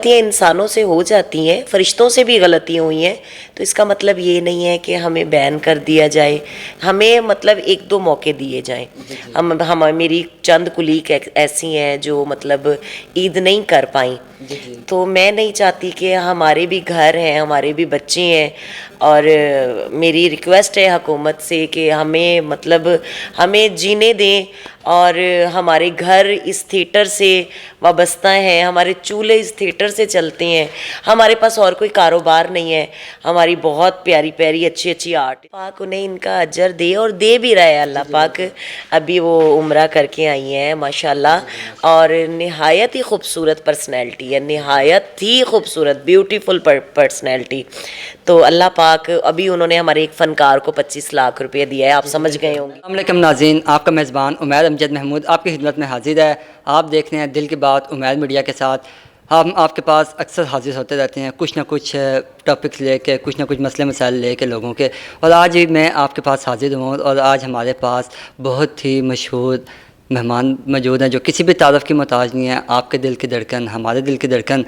غلطیاں انسانوں سے ہو جاتی ہیں، فرشتوں سے بھی غلطیاں ہوئی ہیں، تو اس کا مطلب یہ نہیں ہے کہ ہمیں بین کر دیا جائے، ہمیں مطلب ایک دو موقع دیے جائیں۔ میری چند کلیگ ایسی ہیں جو مطلب عید نہیں کر پائیں، تو میں نہیں چاہتی کہ ہمارے بھی گھر ہیں، ہمارے بھی بچے ہیں، اور میری ریکویسٹ ہے حکومت سے کہ ہمیں جینے دیں، اور ہمارے گھر اس تھیٹر سے وابستہ ہیں، ہمارے چولہے اس تھیٹر سے چلتے ہیں، ہمارے پاس اور کوئی کاروبار نہیں ہے، ہماری بہت پیاری پیاری اچھی اچھی آرٹ پاک انہیں ان کا اجر دے، اور دے بھی رہا ہے اللہ پاک۔ ابھی وہ عمرہ کر کے آئی ہیں ماشاءاللہ، اور نہایت ہی خوبصورت پرسنالٹی ہے، نہایت ہی خوبصورت بیوٹیفل پرسنالٹی۔ تو اللہ پاک، ابھی انہوں نے ہمارے ایک فنکار کو 25 لاکھ روپے دیا ہے، آپ سمجھ گئے ہوں گے۔ السلام علیکم ناظرین، آپ کا میزبان عمیر امجد محمود آپ کی خدمت میں حاضر ہے۔ آپ دیکھ رہے ہیں دل کی بات عمیر میڈیا کے ساتھ۔ ہم آپ کے پاس اکثر حاضر ہوتے رہتے ہیں، کچھ نہ کچھ ٹاپکس لے کے، کچھ نہ کچھ مسئلے مسائل لے کے لوگوں کے، اور آج بھی میں آپ کے پاس حاضر ہوں، اور آج ہمارے پاس بہت ہی مشہور مہمان موجود ہیں جو کسی بھی تعارف کی محتاج نہیں ہے۔ آپ کے دل کی دھڑکن، ہمارے دل کی دھڑکن،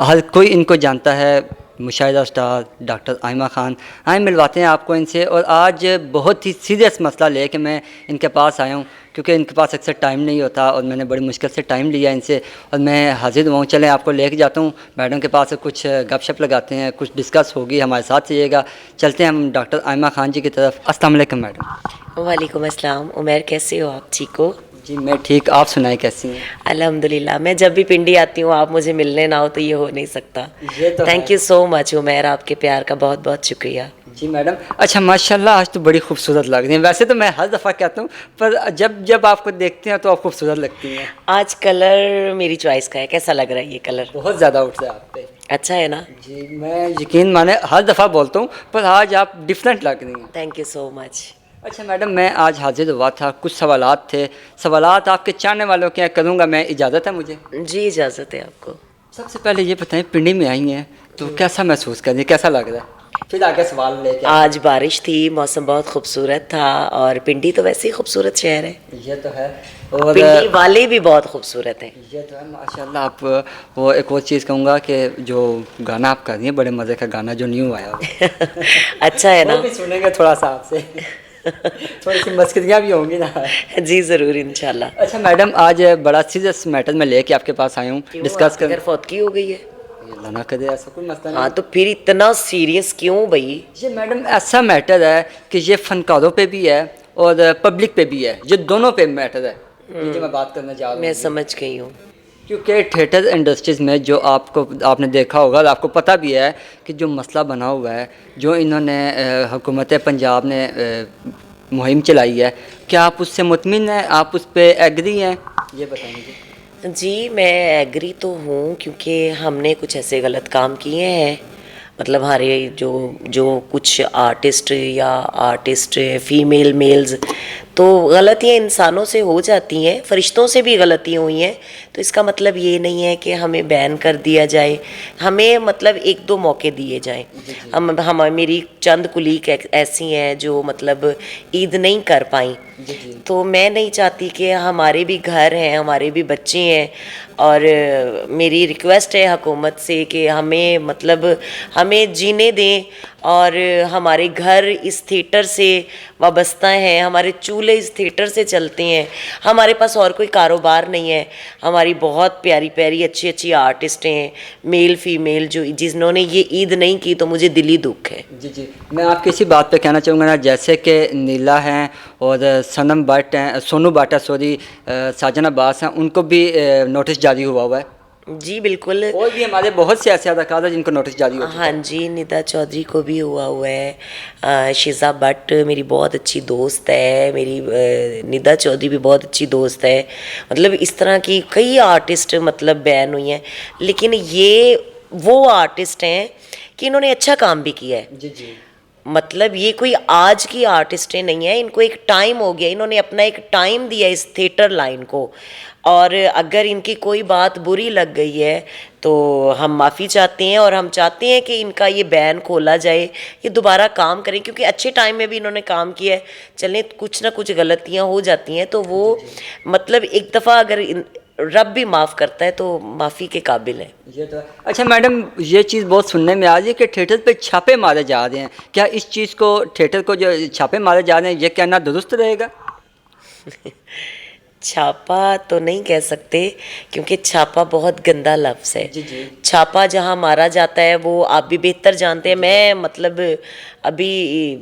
ہر کوئی ان کو جانتا ہے، مشاہدہ اسٹار ڈاکٹر آئمہ خان۔ آئیں ملواتے ہیں آپ کو ان سے، اور آج بہت ہی سیریس مسئلہ لے کے میں ان کے پاس آیا ہوں، کیونکہ ان کے پاس اکثر ٹائم نہیں ہوتا، اور میں نے بڑی مشکل سے ٹائم لیا ان سے، اور میں حاضر ہوں۔ چلیں آپ کو لے کے جاتا ہوں میڈم کے پاس، کچھ گپ شپ لگاتے ہیں، کچھ ڈسکس ہوگی، ہمارے ساتھ چلیے گا۔ چلتے ہیں ہم ڈاکٹر آئمہ خان جی کی طرف۔ السلام علیکم میڈم۔ وعلیکم السلام عمیر، کیسے ہو آپ؟ ٹھیک ہو؟ جی میں ٹھیک، آپ سنائیں کیسی ہیں؟ الحمدللہ، میں جب بھی پنڈی آتی ہوں آپ مجھے ملنے نہ ہو تو یہ ہو نہیں سکتا۔ یہ تو تھینک یو سو مچ عمیر، آپ کے پیار کا بہت بہت شکریہ۔ جی میڈم، اچھا ماشاءاللہ آج تو بڑی خوبصورت لگ رہی ہیں۔ ویسے تو میں ہر دفعہ کہتا ہوں، پر جب آپ کو دیکھتے ہیں تو آپ خوبصورت لگتی ہیں۔ آج کلر میری چوائس کا ہے، کیسا لگ رہا ہے یہ کلر؟ بہت زیادہ اٹھتا ہے آپ پہ۔ اچھا ہے نا؟ جی میں یقین مانے ہر دفعہ بولتا ہوں، پر آج آپ ڈفرینٹ لگ رہی ہیں۔ تھینک یو سو مچ۔ اچھا میڈم، میں آج حاضر ہوا تھا، کچھ سوالات تھے، سوالات آپ کے چاہنے والوں کے کروں گا میں، اجازت ہے مجھے؟ جی اجازت ہے آپ کو۔ سب سے پہلے یہ بتائیں، پنڈی میں آئی ہیں تو کیسا محسوس کر رہی ہیں، کیسا لگ رہا ہے؟ پھر آگے سوال لے کے آج بارش تھی، موسم بہت خوبصورت تھا، اور پنڈی تو ویسے ہی خوبصورت شہر ہے، یہ تو ہے، اور پنڈی والے بھی بہت خوبصورت ہیں۔ یہ تو ہے ماشاءاللہ۔ آپ وہ ایک اور چیز کہوں گا کہ جو گانا آپ کر رہی ہیں، بڑے مزے کا گانا جو نیو آیا ہوا اچھا ہے نا؟ وہ بھی سنیں گے تھوڑا سا آپ سے، تھوڑی سی مسکریاں بھی ہوں گی نا؟ جی ضرور انشاءاللہ۔ اچھا میڈم، آج بڑا سیریس میٹر میں لے کے آپ کے پاس آیا ہوں، ڈسکس کر۔ گھر فوتگی ہو گئی ہے؟ اللہ نہ کرے، ایسا کوئی مسئلہ نہیں۔ ہاں تو پھر اتنا سیریس کیوں بھائی؟ یہ میڈم ایسا میٹر ہے کہ یہ فنکاروں پہ بھی ہے اور پبلک پہ بھی ہے، یہ دونوں پہ میٹر ہے، یہ جو میں بات کرنا چاہ رہا ہوں۔ میں سمجھ گئی ہوں۔ کیونکہ تھیٹر انڈسٹریز میں جو آپ نے دیکھا ہوگا اور آپ کو پتہ بھی ہے کہ جو مسئلہ بنا ہوا ہے، جو انہوں نے حکومت پنجاب نے مہم چلائی ہے، کیا آپ اس سے مطمئن ہیں؟ آپ اس پہ ایگری ہیں؟ یہ بتائیں گے۔ جی میں ایگری تو ہوں، کیونکہ ہم نے کچھ ایسے غلط کام کیے ہیں، مطلب ہمارے جو کچھ آرٹسٹ فیمیل میلز، تو غلطیاں انسانوں سے ہو جاتی ہیں، فرشتوں سے بھی غلطیاں ہوئی ہیں، تو اس کا مطلب یہ نہیں ہے کہ ہمیں بین کر دیا جائے، ہمیں مطلب ایک دو موقع دیے جائیں۔ میری چند کلیگ ایسی ہیں جو مطلب عید نہیں کر پائیں، تو میں نہیں چاہتی کہ ہمارے بھی گھر ہیں، ہمارے بھی بچے ہیں، اور میری ریکویسٹ ہے حکومت سے کہ ہمیں جینے دیں، اور ہمارے گھر اس تھیٹر سے وابستہ ہیں، ہمارے چولہے اس تھیٹر سے چلتے ہیں، ہمارے پاس اور کوئی کاروبار نہیں ہے، ہماری بہت پیاری پیاری اچھی اچھی آرٹسٹ ہیں، میل فیمیل، جنہوں نے یہ عید نہیں کی، تو مجھے دلی دکھ ہے۔ جی میں آپ کی اسی بات پہ کہنا چاہوں گا نا، جیسے کہ نیلا ہیں اور سنم بٹ ہیں، سونو باٹا سوری، ساجن عباس ہیں، ان کو بھی نوٹس جاری ہوا ہے۔ جی بالکل، اور بھی ہمارے بہت سے ایسے اداکار ہیں جن کو نوٹس جاری ہو چکا ہے۔ ہاں جی، ندا چودھری کو بھی ہوا ہے، شیزا بٹ میری بہت اچھی دوست ہے، میری ندا چودھری بھی بہت اچھی دوست ہے، مطلب اس طرح کی کئی آرٹسٹ مطلب بین ہوئی ہیں، لیکن یہ وہ آرٹسٹ ہیں کہ انہوں نے اچھا کام بھی کیا ہے۔ جی مطلب یہ کوئی آج کی آرٹسٹیں نہیں ہیں، ان کو ایک ٹائم ہو گیا، انہوں نے اپنا ایک ٹائم دیا اس تھیٹر لائن کو، اور اگر ان کی کوئی بات بری لگ گئی ہے تو ہم معافی چاہتے ہیں، اور ہم چاہتے ہیں کہ ان کا یہ بین کھولا جائے، یہ دوبارہ kام کریں، کیونکہ اچھے ٹائم میں بھی انہوں نے کام کیا ہے۔ چلیں کچھ نہ کچھ غلطیاں ہو جاتی ہیں، تو وہ مطلب ایک دفعہ اگر रब भी माफ़ करता है, तो माफ़ी के काबिल है। ये तो अच्छा मैडम, ये चीज़ बहुत सुनने में आ रही है कि थिएटर पे छापे मारे जा रहे हैं, क्या इस चीज़ को, थिएटर को जो छापे मारे जा रहे हैं, ये कहना दुरुस्त रहेगा? छापा तो नहीं कह सकते, क्योंकि छापा बहुत गंदा लफ्ज़ है। जी जी। छापा जहाँ मारा जाता है वो आप भी बेहतर जानते हैं। मैं मतलब अभी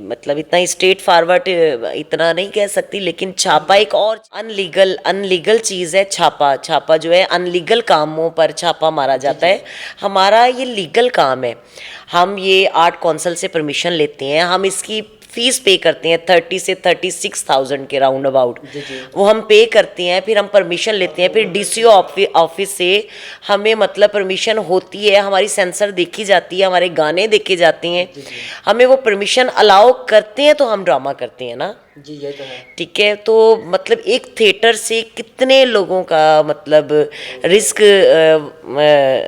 मतलब इतना स्ट्रेट फॉरवर्ड इतना नहीं कह सकती, लेकिन छापा एक और अनलीगल चीज़ है। छापा जो है अनलीगल कामों पर छापा मारा जाता है। हमारा ये लीगल काम है। हम ये आर्ट कौंसिल से परमिशन लेते हैं, हम इसकी फीस पे करते हैं 30 से 36,000 के राउंड अबाउट, वो हम पे करते हैं। फिर हम परमिशन लेते हैं, फिर डीसीओ ऑफिस से हमें मतलब परमिशन होती है, हमारी सेंसर देखी जाती है, हमारे गाने देखे जाते हैं, हमें वो परमिशन अलाउ करते हैं तो हम ड्रामा करते हैं ना जी। ये तो है। ठीक है। तो मतलब एक थिएटर से कितने लोगों का मतलब रिस्क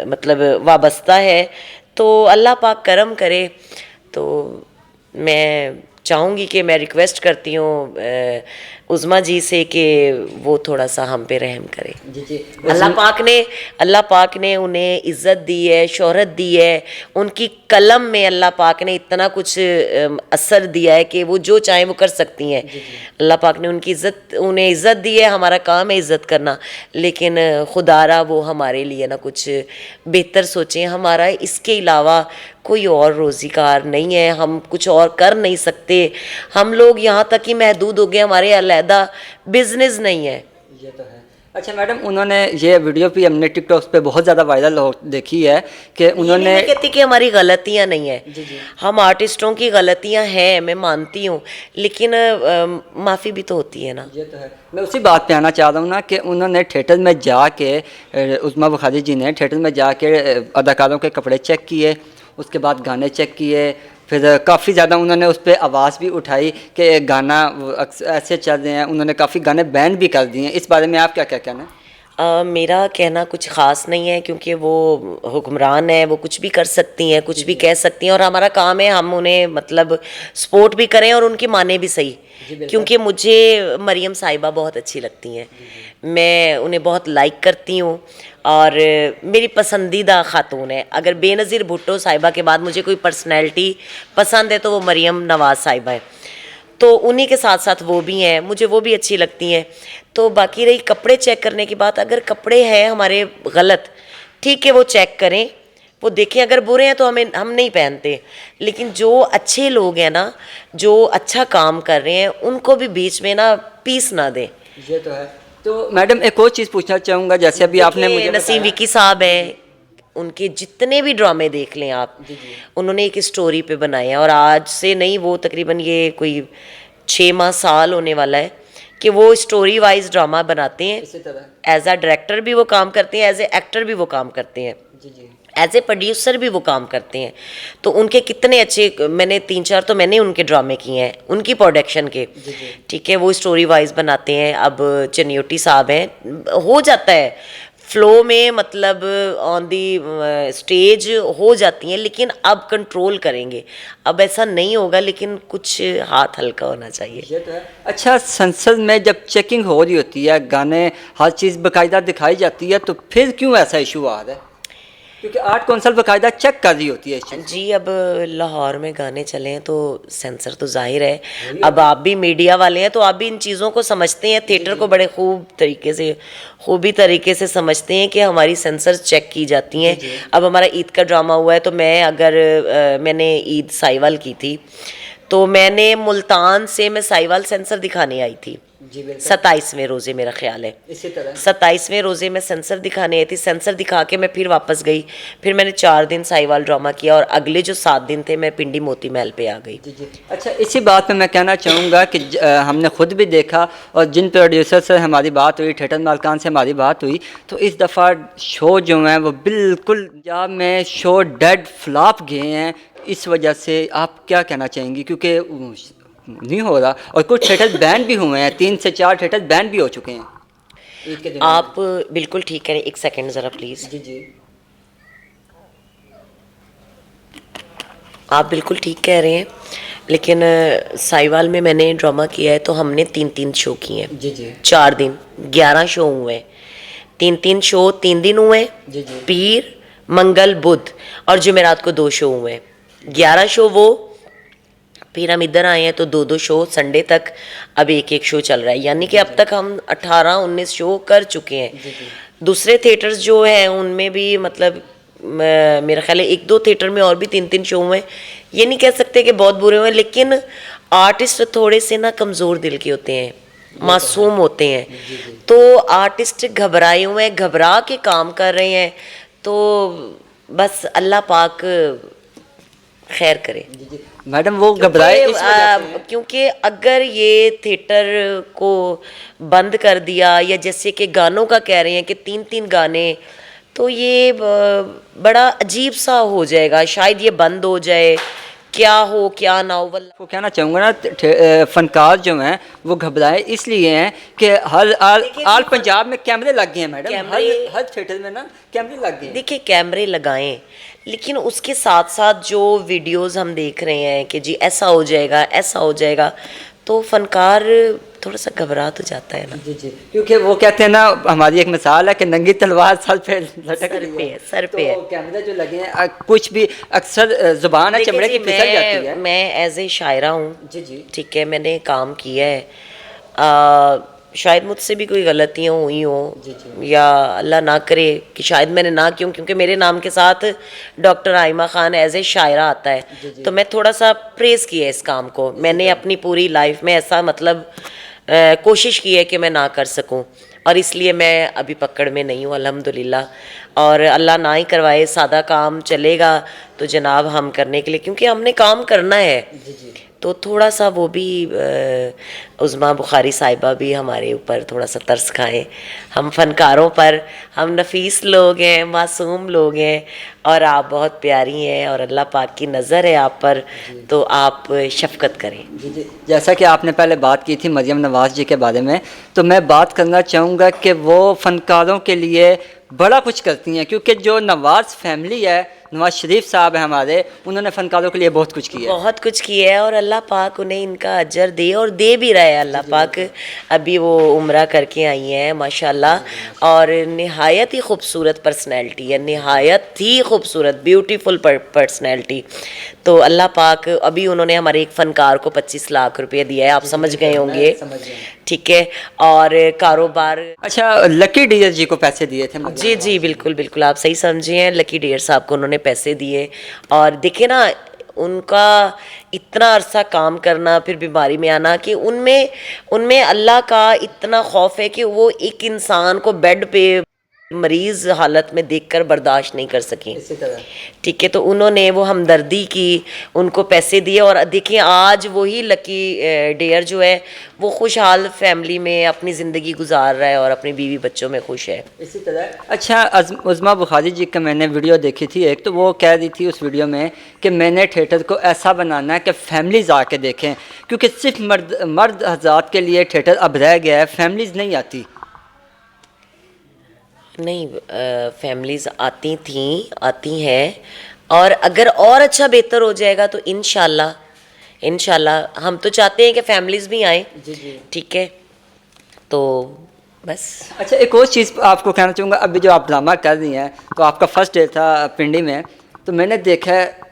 मतलब वाबस्ता है, तो अल्लाह पाक करम करे। तो मैं चाहूँगी कि मैं रिक्वेस्ट करती हूँ उज़मा जी से कि वो थोड़ा सा हम पे रहम करें। जी जी। अल्लाह पाक ने उन्हें इज़्ज़त दी है, शोहरत दी है, उनकी कलम में अल्लाह पाक ने इतना कुछ असर दिया है कि वो जो चाहें वो कर सकती हैं। अल्लाह पाक ने उन्हें इज़्ज़त दी है, हमारा काम है इज़्ज़त करना, लेकिन खुदारा वो हमारे लिए ना कुछ बेहतर सोचें। हमारा इसके अलावा कोई और रोज़गार नहीं है, हम कुछ और कर नहीं सकते। हम लोग यहाँ तक ही महदूद हो गए, हमारे अलहदा बिजनेस नहीं है। ये तो है। अच्छा मैडम, उन्होंने ये वीडियो भी हमने टिकटॉक पे बहुत ज़्यादा वायरल हो देखी है कि उन्होंने, मैं कहती कि हमारी गलतियाँ नहीं है, जी जी। हम आर्टिस्टों की गलतियाँ हैं, मैं मानती हूँ, लेकिन माफ़ी भी तो होती है ना। ये तो है। मैं उसी बात पे आना चाह रहा हूँ ना कि उन्होंने थिएटर में जाके, उज़मा बुखारी जी ने थिएटर में जाके अदाकारों के कपड़े चेक किए, उसके बाद गाने चेक किए, फिर काफ़ी ज़्यादा उन्होंने उस पर आवाज़ भी उठाई कि गाना ऐसे चल रहे हैं। उन्होंने काफ़ी गाने बैन भी कर दिए हैं। इस बारे में आप क्या क्या कहना है? मेरा कहना कुछ ख़ास नहीं है, क्योंकि वो हुक्मरान है, वो कुछ भी कर सकती हैं, कुछ भी कह सकती हैं, और हमारा काम है हम उन्हें मतलब सपोर्ट भी करें और उनकी माने भी सही। क्योंकि मुझे मरियम साहिबा बहुत अच्छी लगती हैं, मैं उन्हें बहुत लाइक करती हूँ और मेरी पसंदीदा खातून है। अगर बेनज़ीर भुट्टो साहिबा के बाद मुझे कोई पर्सनैलिटी पसंद है तो वो मरियम नवाज़ साहिबा है, तो उन्हीं के साथ साथ वो भी हैं, मुझे वो भी अच्छी लगती हैं। तो बाकी रही कपड़े चेक करने की बात, अगर कपड़े हैं हमारे गलत, ठीक है वो चेक करें, वो देखें, अगर बुरे हैं तो हम नहीं पहनते, लेकिन जो अच्छे लोग हैं ना, जो अच्छा काम कर रहे हैं, उनको भी बीच में ना पीस ना दें। ये तो है। तो मैडम एक और चीज़ पूछना चाहूँगा, जैसे अभी आपने मुझे नसीम विकी साहब हैं, उनके जितने भी ड्रामे देख लें आप, उन्होंने एक स्टोरी पे बनाए हैं, और आज से नहीं, वो तकरीबन ये कोई 6 माह साल होने वाला है कि वो स्टोरी वाइज ड्रामा बनाते हैं। इसी तरह एज अ डायरेक्टर भी वो काम करते हैं, एज ए एक्टर भी वो काम करते हैं, जी जी। एज ए प्रोड्यूसर भी वो काम करते हैं। तो उनके कितने अच्छे, मैंने 3-4 तो मैंने उनके ड्रामे किए हैं, उनकी प्रोडक्शन के, ठीक है, वो स्टोरी वाइज बनाते हैं। अब चनियोटी साहब हैं, हो जाता है फ्लो में, मतलब ऑन दी स्टेज हो जाती हैं, लेकिन अब कंट्रोल करेंगे, अब ऐसा नहीं होगा, लेकिन कुछ हाथ हल्का होना चाहिए। ये तो है। अच्छा, संसद में जब चेकिंग हो रही होती है, गाने हर चीज़ बाकायदा दिखाई जाती है, तो फिर क्यों ऐसा इशू आ रहा है? क्योंकि आर्ट कौंसिल बाकायदा चेक कर रही होती है इस चीज़। जी, अब लाहौर में गाने चले हैं तो सेंसर तो जाहिर है, अब आप भी मीडिया वाले हैं तो आप भी इन चीज़ों को समझते हैं, थिएटर को बड़े खूबी तरीके से समझते हैं कि हमारी सेंसर चेक की जाती हैं। अब हमारा ईद का ड्रामा हुआ है, तो मैंने ईद साहिवाल की थी, तो मैंने मुल्तान से मैं साहिवाल सेंसर दिखाने आई थी, 27वें रोज़े मेरा ख्याल है, इसी तरह 27वें रोज़े में सेंसर दिखाने आई थी। सेंसर दिखा के मैं फिर वापस गई, फिर मैंने 4 दिन साहिवाल ड्रामा किया, और अगले जो 7 दिन थे मैं पिंडी मोती महल पे आ गई। जी जी। अच्छा, इसी बात पे मैं कहना चाहूँगा कि हमने ख़ुद भी देखा, और जिन प्रोड्यूसर से हमारी बात हुई, थिएटर मालकान से हमारी बात हुई, तो इस दफ़ा शो जो हैं वो बिल्कुल पंजाब में शो डेड फ्लॉप गए हैं। इस वजह से आप क्या कहना चाहेंगी? क्योंकि नहीं हो रहा, और कुछ थिएटर बैन भी हुए हैं, 3 से 4 थिएटर बैन भी हो चुके हैं ईद के दिन। आप बिल्कुल ठीक करें, एक सेकंड ज़रा प्लीज़। जी जी। आप बिल्कुल ठीक कह रहे हैं, लेकिन साहिवाल में मैंने ड्रामा किया है तो हमने 3-3 शो किए हैं। जी जी। 4 दिन 11 शो हुए हैं, तीन शो 3 दिन हुए, जी जी पीर मंगल बुध और जुमेरात को 2 शो हुए, 11 शो वो। फिर हम इधर आए हैं तो 2 शो संडे तक, अब एक शो चल रहा है, यानी कि अब तक हम 18-19 शो कर चुके हैं। दूसरे थिएटर्स जो हैं उनमें भी मतलब मेरा ख्याल है 1-2 थिएटर में और भी 3 शो हुए। ये नहीं कह सकते कि बहुत बुरे हुए, लेकिन आर्टिस्ट थोड़े से ना कमज़ोर दिल के होते हैं, मासूम होते हैं, तो आर्टिस्ट घबराए हुए हैं, घबरा के काम कर रहे हैं। तो बस अल्लाह पाक खैर करे। मैडम वो घबराए इस वजह से क्योंकि अगर ये थिएटर को बंद कर दिया, या जैसे कि गानों का कह रहे हैं कि 3 गाने, तो ये बड़ा अजीब सा हो जाएगा, शायद ये बंद हो जाए, क्या हो क्या ना हो। को कहना चाहूँगा ना, फनकार जो हैं वो घबराए इसलिए हैं कि हर पंजाब में कैमरे लग गए हैं मैडम, हर थिएटर में ना कैमरे लग गए हैं। देखिए कैमरे लगाएं, लेकिन उसके साथ साथ जो वीडियोस हम देख रहे हैं कि जी ऐसा हो जाएगा ऐसा हो जाएगा, तो फनकार थोड़ा सा घबरा तो जाता है ना। जी जी, क्योंकि वो कहते हैं ना, हमारी एक मिसाल है कि नंगी तलवार सर पे लटक रही है, सर पे है। तो कैमरे जो लगे हैं कुछ भी अक्सर जुबान है चमड़े की फिसल जाती है। मैं एज ए शायरा हूँ, जी जी ठीक है, मैंने काम किया है, शायद मुझसे भी कोई गलतियाँ हुई हों, या अल्लाह ना करे कि शायद मैंने ना क्यों, क्योंकि मेरे नाम के साथ doctor Aima Khan as a shayra आता है, तो मैं थोड़ा सा प्रेज़ किया इस काम को। मैंने अपनी पूरी लाइफ में ऐसा मतलब कोशिश की है कि मैं ना कर सकूं, और इसलिए मैं अभी पकड़ में नहीं हूँ अल्हम्दुलिल्लाह। और अल्लाह ना ही करवाए सादा काम चलेगा तो जनाब हम करने के लिए, क्योंकि हमने काम करना है, तो थोड़ा सा वो भी उज़्मा बुखारी साहिबा भी हमारे ऊपर थोड़ा सा तरस खाएं, हम फनकारों पर। हम नफीस लोग हैं, मासूम लोग हैं, और आप बहुत प्यारी हैं, और अल्लाह पाक की नज़र है आप पर, तो आप शफ़क़त करें। जी जी, जैसा कि आपने पहले बात की थी मरियम नवाज़ जी के बारे में, तो मैं बात करना चाहूँगा कि वो फ़नकारों के लिए बड़ा कुछ करती हैं, क्योंकि जो नवाज़ फैमिली है, नवाज़ शरीफ साहब है हमारे, उन्होंने फ़नकारों के लिए बहुत कुछ किया है। बहुत कुछ किया है, और अल्लाह पाक उन्हें इनका अजर दे, और दे भी रहा है अल्लाह पाक। अभी वो उम्रा करके आई हैं माशाल्लाह, और नहायत ही खूबसूरत पर्सनैलिटी है, नहायत ही खूबसूरत ब्यूटीफुल पर्सनैलिटी। तो अल्लाह पाक, अभी उन्होंने हमारे एक फ़नकार को 25 लाख रुपये दिया है, आप समझ गए होंगे, ठीक है। और कारोबार, अच्छा, लकी डियर जी को पैसे दिए थे? जी जी बिल्कुल बिल्कुल, आप सही समझे हैं, लकी डियर साहब को उन्होंने पैसे दिए। और देखिए ना, उनका इतना अरसा काम करना, फिर बीमारी में आना, कि उनमें अल्लाह का इतना खौफ है कि वो एक इंसान को बेड पे मरीज़ हालत में देखकर बर्दाश्त नहीं कर सकी, ठीक है। तो उन्होंने वो हमदर्दी की, उनको पैसे दिए, और देखिए आज वही लकी डियर जो है वो खुशहाल फैमिली में अपनी ज़िंदगी गुजार रहा है, और अपनी बीवी बच्चों में खुश है। इसी तरह अच्छा, उज़्मा बुखारी जी का मैंने वीडियो देखी थी एक, तो वो कह रही थी उस वीडियो में कि मैंने थिएटर को ऐसा बनाना है कि फैमिलीज़ आके देखें, क्योंकि सिर्फ मर्द हज़रात के लिए थिएटर अब रह गया है, फैमिलीज़ नहीं आती। नहीं, फैमिलीज़ आती हैं, और अगर और अच्छा बेहतर हो जाएगा तो इंशाल्लाह हम तो चाहते हैं कि फैमिलीज़ भी आएँ, ठीक है। तो बस। अच्छा, एक और चीज़ आपको कहना चाहूँगा, अभी जो आप ड्रामा कर रही हैं, तो आपका फर्स्ट डे था पिंडी में, तो मैंने देखा है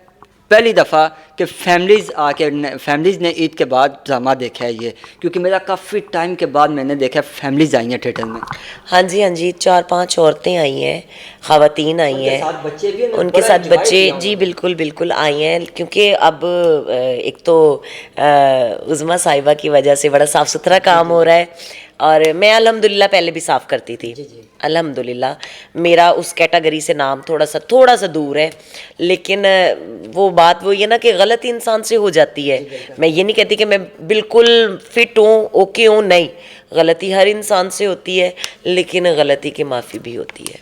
पहली दफ़ा कि फैमिलीज़ ने ईद के बाद ड्रामा देखा है ये, क्योंकि मेरा काफ़ी टाइम के बाद मैंने देखा फैमिलीज़ आई हैं थिएटर में। हाँ जी, 4-5 औरतें आई हैं, ख़वातीन आई हैं, बच्चे भी, उनके साथ बच्चे, जी बिल्कुल आई हैं, क्योंकि अब एक तो उज़्मा साहिबा की वजह से बड़ा साफ़ सुथरा काम हो रहा है, और मैं अल्हम्दुलिल्लाह पहले भी साफ़ करती थी, अल्हम्दुलिल्लाह। मेरा उस कैटेगरी से नाम थोड़ा सा दूर है, लेकिन वो बात वही है ना कि गलती इंसान से हो जाती है। मैं ये नहीं कहती कि मैं बिल्कुल फिट हूँ, ओके हूँ, नहीं, गलती हर इंसान से होती है, लेकिन गलती की माफ़ी भी होती है।